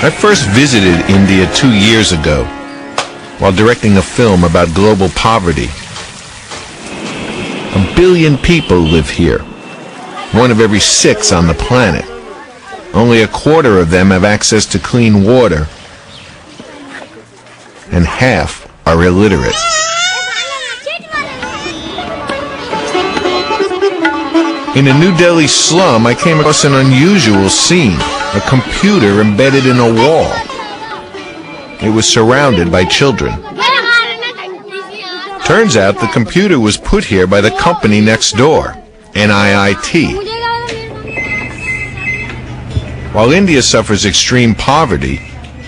I first visited India 2 years ago while directing a film about global poverty. 1 billion people live here, 1 of every 6 on the planet. Only 1/4 of them have access to clean water, and half are illiterate. In a New Delhi slum, I came across an unusual scene, a computer embedded in a wall. It was surrounded by children. Turns out the computer was put here by the company next door, NIIT. While India suffers extreme poverty,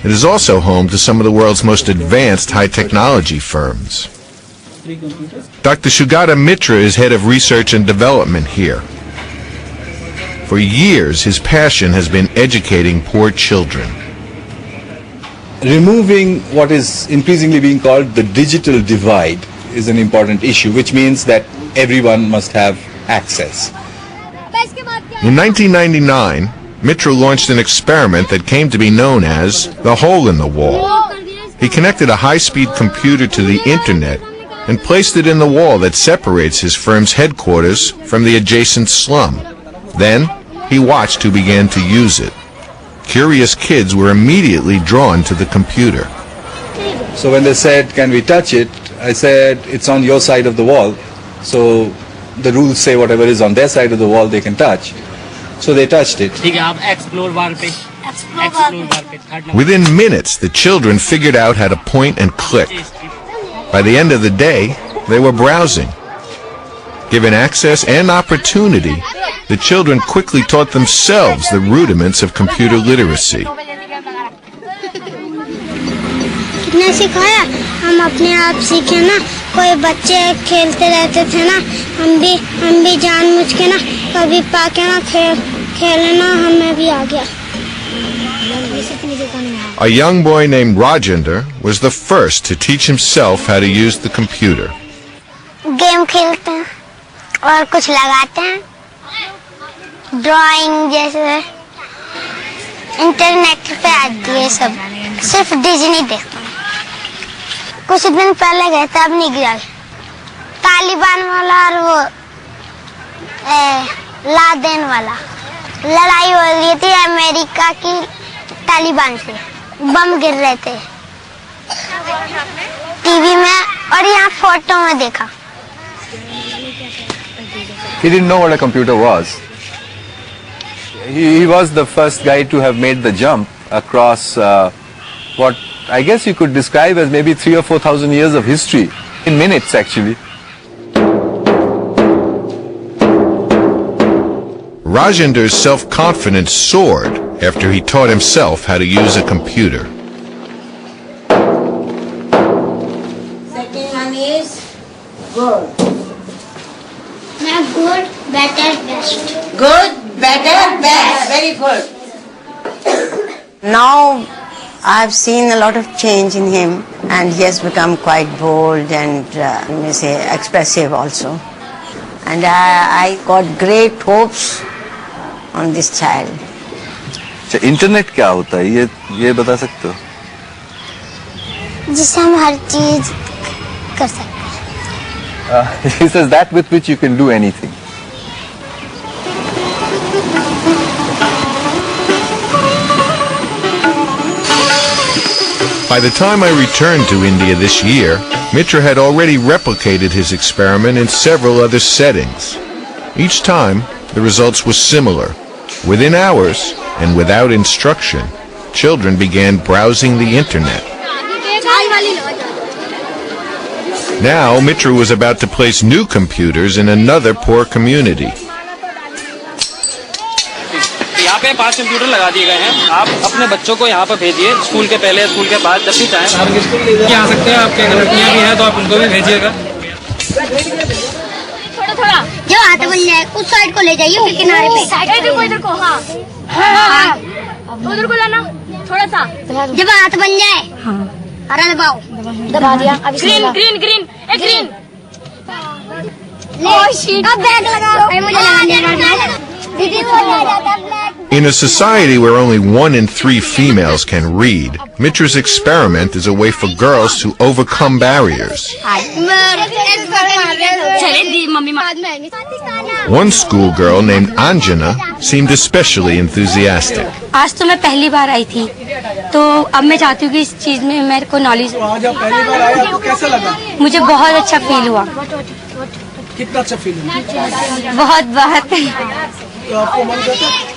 it is also home to some of the world's most advanced high-technology firms. Dr. Sugata Mitra is head of research and development here. For years, his passion has been educating poor children. Removing what is increasingly being called the digital divide is an important issue, which means that everyone must have access. In 1999, Mitra launched an experiment that came to be known as the hole in the wall. He connected a high-speed computer to the internet and placed it in the wall that separates his firm's headquarters from the adjacent slum. Then, he watched who began to use it. Curious kids were immediately drawn to the computer. So when they said, "Can we touch it?" I said, "It's on your side of the wall." So the rules say whatever is on their side of the wall they can touch. So they touched it. Within minutes, the children figured out how to point and click. By the end of the day, they were browsing. Given access and opportunity, the children quickly taught themselves the rudiments of computer literacy. कितने सिखाया हम अपने आप सीखे ना कोई बच्चे खेलते रहते थे ना हम भी जानबूझ के ना कभी पाके ना खेलना हमें भी आ गया. A young boy named Rajender was the first to teach himself how to use the computer. Game खेलते हैं और कुछ लगाते हैं ड्राइंग जैसे इंटरनेट पे आती है सब सिर्फ डिज्नी देखता हूँ. कुछ दिन पहले गए थे अब नहीं गया. तालिबान वाला और वो लादेन वाला लड़ाई हो रही थी अमेरिका की तालिबान से. बम गिर रहे थे टीवी में और यहाँ फोटो में देखा. He didn't know what a computer was. He was the first guy to have made the jump across what I guess you could describe as maybe 3,000 or 4,000 years of history in minutes actually. Rajender's self-confidence soared after he taught himself how to use a computer. Second one is good. Now good, better, best. Good, better, best. Very good. Now I've seen a lot of change in him, and he has become quite bold and may say expressive also. And I got great hopes on this child. Internet क्या होता है ये बता सकते हो? जिससे हम हर चीज कर सकते हैं. He says that with which you can do anything. By the time I returned to India this year, Mitra had already replicated his experiment in several other settings. Each time, the results were similar. Within hours, and without instruction, children began browsing the internet. Now, Mitra was about to place new computers in another poor community. यहाँ पे 5 computer लगा दिए गए हैं. आप अपने बच्चों को यहाँ पर भेजिए, स्कूल के पहले, स्कूल के बाद, जब भी चाहें आप आ सकते हैं. आपके लड़कियाँ भी हैं तो आप उनको भी भेजिएगा. थोड़ा जो हाथ बन जाए उस साइड को ले जाइए उसके किनारे पे. इधर को हाँ उधर को लाना थोड़ा सा. जब हाथ बन जाए हरा दबाओ. दबा दिया. ग्रीन ग्रीन ग्रीन एक ग्रीन. अब बैग लगाओ. मुझे लगा दीदी वो आ जाता black. In a society where only 1 in 3 females can read, Mitra's experiment is a way for girls to overcome barriers. One schoolgirl named Anjana seemed especially enthusiastic. आज तो मैं पहली बार आई थी, तो अब मैं चाहती हूँ कि इस चीज में मेरे को नॉलेज। आज आप पहली बार आए, आपको कैसा लगा? मुझे बहुत अच्छा फील हुआ। कितना अच्छा फील हुआ? बहुत बहुत। तो आपको मन करता?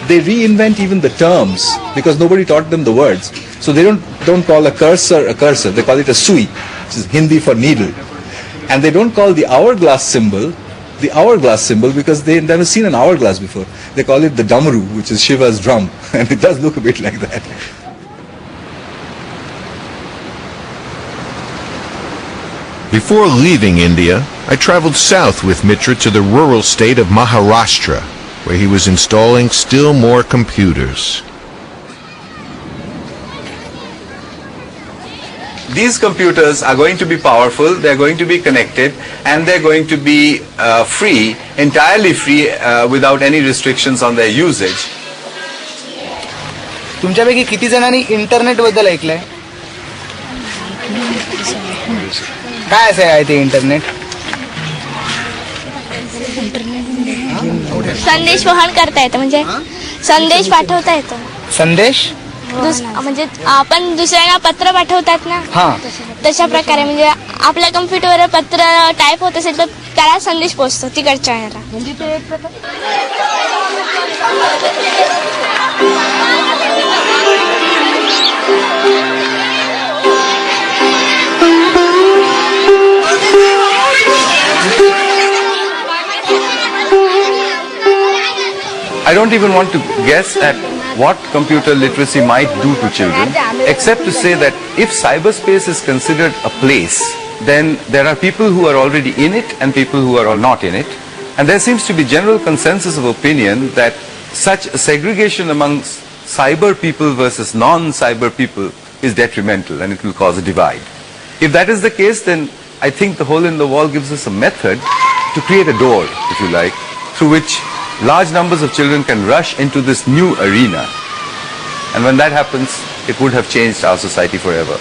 They reinvent even the terms because nobody taught them the words. So they don't call a cursor a cursor. They call it a sui, which is Hindi for needle. And they don't call the hourglass symbol because they've never seen an hourglass before. They call it the damru, which is Shiva's drum, and it does look a bit like that. Before leaving India, I traveled south with Mitra to the rural state of Maharashtra, where he was installing still more computers. These computers are going to be powerful, they're going to be connected, and they're going to be free, entirely free, without any restrictions on their usage. तुमच्यापैकी किती जणांनी internet बद्दल ऐकलंय? काय असं आहे ते internet? संदेश वहन करता येतं, म्हणजे संदेश पाठवता येतो. संदेश म्हणजे आपण दुसऱ्यांना पत्र पाठवतात ना, हां, तशा प्रकारे म्हणजे आपल्या कम्प्युटरवर पत्र टाईप होत असेल तर त्याला संदेश पोहोचतो तिकडच्या ह्याला. I don't even want to guess at what computer literacy might do to children, except to say that if cyberspace is considered a place, then there are people who are already in it and people who are not in it. And there seems to be general consensus of opinion that such a segregation amongst cyber people versus non-cyber people is detrimental and it will cause a divide. If that is the case, then I think the hole in the wall gives us a method to create a door, if you like, through which large numbers of children can rush into this new arena. And when that happens, it would have changed our society forever.